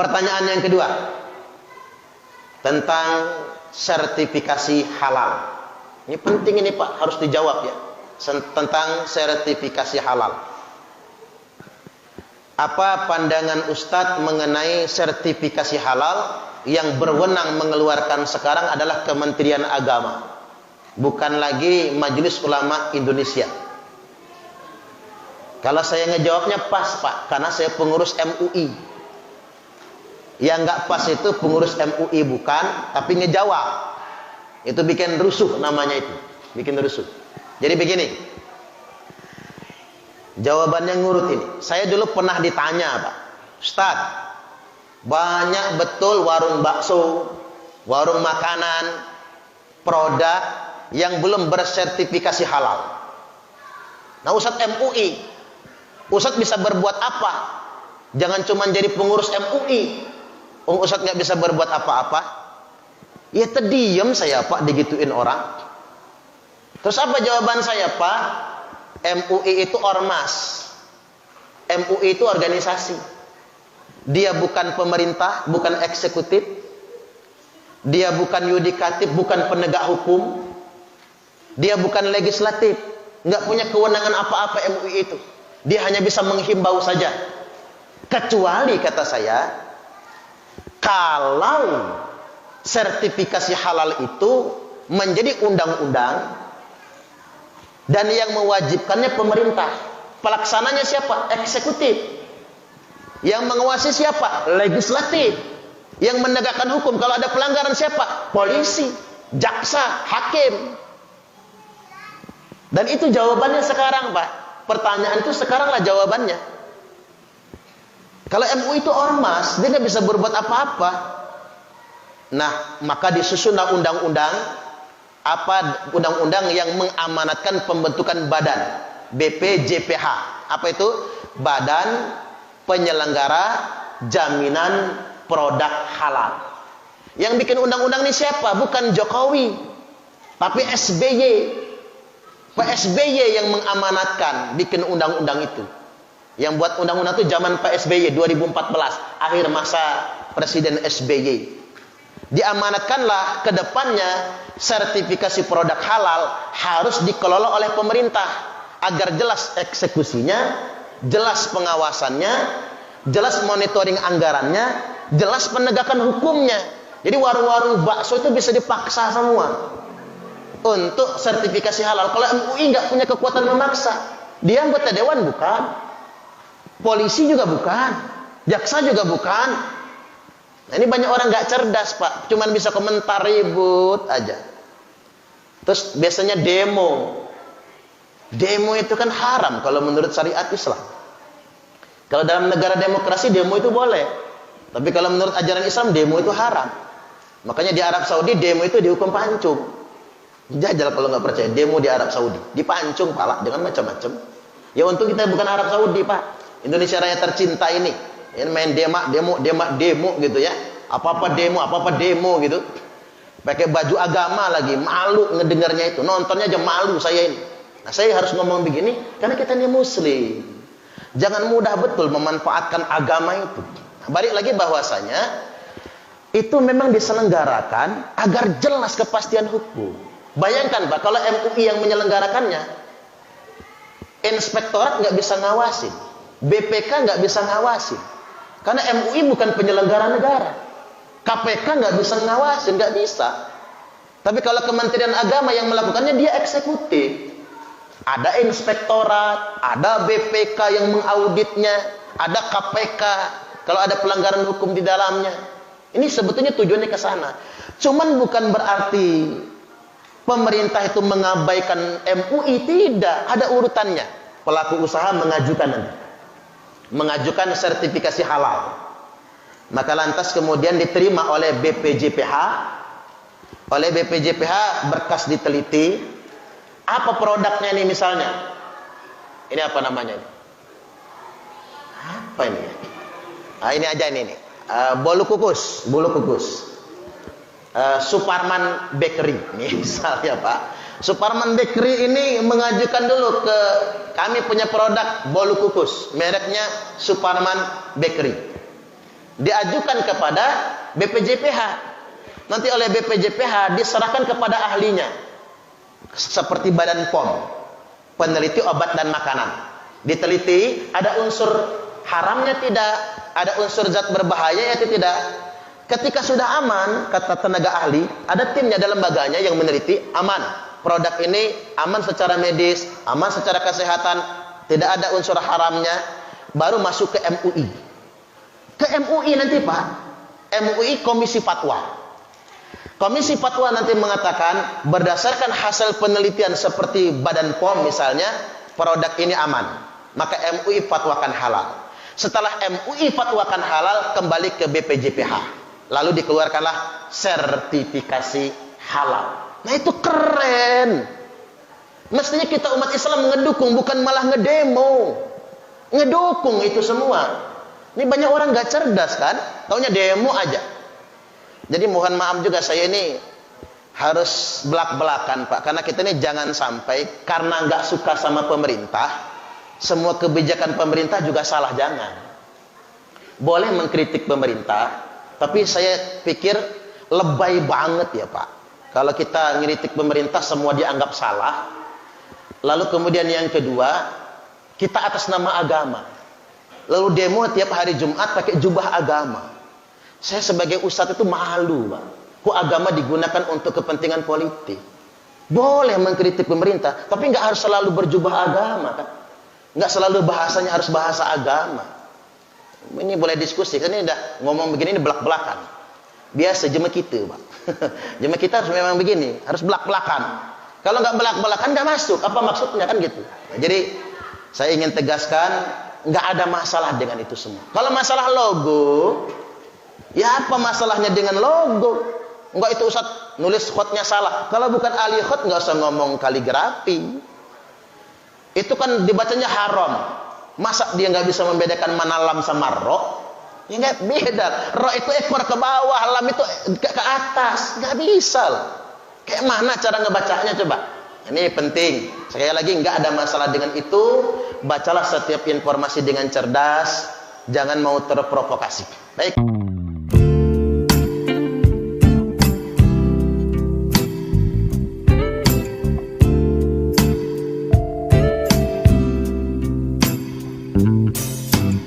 Pertanyaan yang kedua tentang sertifikasi halal. Ini penting ini Pak, harus dijawab ya. Tentang sertifikasi halal. Apa pandangan Ustadz mengenai sertifikasi halal yang berwenang mengeluarkan sekarang adalah Kementerian Agama, bukan lagi Majelis Ulama Indonesia? Kalau saya ngejawabnya pas Pak, karena saya pengurus MUI. Yang nggak pas itu pengurus MUI bukan, tapi ngejawab. Itu bikin rusuh namanya itu, bikin rusuh. Jadi begini, jawabannya ngurut ini. Saya dulu pernah ditanya Pak, Ustadz, banyak betul warung bakso, warung makanan, produk yang belum bersertifikasi halal. Nah Ustadz MUI, Ustadz bisa berbuat apa? Jangan cuma jadi pengurus MUI. Ustadz nggak bisa berbuat apa-apa. Ya terdiam saya Pak, digituin orang. Terus apa jawaban saya Pak? MUI itu ormas. MUI itu organisasi. Dia bukan pemerintah, bukan eksekutif. Dia bukan yudikatif, bukan penegak hukum. Dia bukan legislatif. Nggak punya kewenangan apa-apa MUI itu. Dia hanya bisa menghimbau saja. Kecuali kata saya, kalau sertifikasi halal itu menjadi undang-undang dan yang mewajibkannya pemerintah, pelaksananya siapa? Eksekutif. Yang mengawasi siapa? Legislatif. Yang menegakkan hukum kalau ada pelanggaran siapa? Polisi, jaksa, hakim. Dan itu jawabannya sekarang Pak. Pertanyaan itu sekaranglah jawabannya. Kalau MUI itu ormas, dia nggak bisa berbuat apa-apa. Nah, maka disusunlah undang-undang, apa undang-undang yang mengamanatkan pembentukan badan BPJPH. Apa itu? Badan Penyelenggara Jaminan Produk Halal. Yang bikin undang-undang ini siapa? Bukan Jokowi, tapi SBY. Pak SBY yang mengamanatkan bikin undang-undang itu. Yang buat undang-undang itu zaman Pak SBY 2014, akhir masa Presiden SBY. Diamanatkanlah ke depannya sertifikasi produk halal harus dikelola oleh pemerintah agar jelas eksekusinya, jelas pengawasannya, jelas monitoring anggarannya, jelas penegakan hukumnya. Jadi warung-warung bakso itu bisa dipaksa semua untuk sertifikasi halal. Kalau MUI nggak punya kekuatan memaksa, dia anggota dewan bukan, polisi juga bukan, jaksa juga bukan. Nah, ini banyak orang nggak cerdas Pak, cuman bisa komentar ribut aja. Terus biasanya demo itu kan haram kalau menurut syariat Islam. Kalau dalam negara demokrasi demo itu boleh, tapi kalau menurut ajaran Islam demo itu haram. Makanya di Arab Saudi demo itu dihukum pancung. Jajal kalau nggak percaya, demo di Arab Saudi dipancung pala dengan macam-macam. Ya untung kita bukan Arab Saudi Pak, Indonesia raya tercinta ini. Ini main demo gitu ya. Apa-apa demo gitu. Pakai baju agama lagi, malu ngedengarnya itu. Nontonnya aja malu saya ini. Nah, saya harus ngomong begini karena kita ini muslim. Jangan mudah betul memanfaatkan agama itu. Nah, balik lagi bahwasanya itu memang diselenggarakan agar jelas kepastian hukum. Bayangkan Pak, kalau MUI yang menyelenggarakannya, inspektorat nggak bisa ngawasin, BPK nggak bisa ngawasin, karena MUI bukan penyelenggara negara, KPK nggak bisa ngawasin, nggak bisa. Tapi kalau Kementerian Agama yang melakukannya, dia eksekutif. Ada inspektorat, ada BPK yang mengauditnya, ada KPK kalau ada pelanggaran hukum di dalamnya. Ini sebetulnya tujuannya ke sana. Cuman bukan berarti pemerintah itu mengabaikan MUI, tidak, ada urutannya. Pelaku usaha mengajukan sertifikasi halal. Maka lantas kemudian diterima oleh BPJPH. Oleh BPJPH berkas diteliti. Apa produknya nih misalnya? Ini apa namanya ini? Apa ini? Ah, ini aja ini. Bolu kukus. Suparman Bakery misalnya Pak. Suparman Bakery ini mengajukan dulu ke kami punya produk bolu kukus, mereknya Suparman Bakery. diajukan kepada BPJPH. Nanti oleh BPJPH diserahkan kepada ahlinya. Seperti Badan POM, peneliti obat dan makanan. Diteliti, ada unsur haramnya tidak, ada unsur zat berbahaya atau tidak. Ketika sudah aman, kata tenaga ahli, ada timnya dalam lembaganya yang meneliti, aman. Produk ini aman secara medis, aman secara kesehatan, tidak ada unsur haramnya, baru masuk ke MUI. Ke MUI nanti Pak, MUI Komisi Fatwa. Komisi Fatwa nanti mengatakan berdasarkan hasil penelitian seperti Badan POM misalnya, produk ini aman. Maka MUI fatwakan halal. Setelah MUI fatwakan halal, kembali ke BPJPH. Lalu dikeluarkanlah sertifikasi halal. Nah itu keren. Mestinya kita umat Islam ngedukung, bukan malah ngedemo. Ngedukung itu semua. Ini banyak orang gak cerdas kan, taunya demo aja. Jadi mohon maaf juga, saya ini harus belak-belakan Pak, karena kita ini jangan sampai karena nggak suka sama pemerintah, semua kebijakan pemerintah juga salah. Jangan. Boleh mengkritik pemerintah, tapi saya pikir lebay banget ya Pak, kalau kita ngeritik pemerintah semua dianggap salah. Lalu kemudian yang kedua, kita atas nama agama, lalu demo tiap hari Jumat pakai jubah agama. Saya sebagai ustadz itu malu Pak, kok agama digunakan untuk kepentingan politik. Boleh mengkritik pemerintah, tapi nggak harus selalu berjubah agama kan, nggak selalu bahasanya harus bahasa agama. Ini boleh diskusi, kan ini udah ngomong begini ini belak-belakan. Biasa jemaah kita Pak. Jemaah kita harus memang begini, harus belak-belakan. Kalau nggak belak-belakan nggak masuk, apa maksudnya kan gitu. Nah, jadi saya ingin tegaskan, nggak ada masalah dengan itu semua. Kalau masalah logo, ya apa masalahnya dengan logo? Enggak, itu Ustaz nulis khotnya salah. Kalau bukan ahli khot nggak usah ngomong kaligrafi. Itu kan dibacanya haram. Masa dia nggak bisa membedakan mana lam sama ro? Ya nggak beda. Ro itu ekor ke bawah, lam itu ke atas. Nggak bisa lah. Kayak mana cara ngebacanya coba? Ini penting. Sekali lagi nggak ada masalah dengan itu. Bacalah setiap informasi dengan cerdas. Jangan mau terprovokasi. Baik.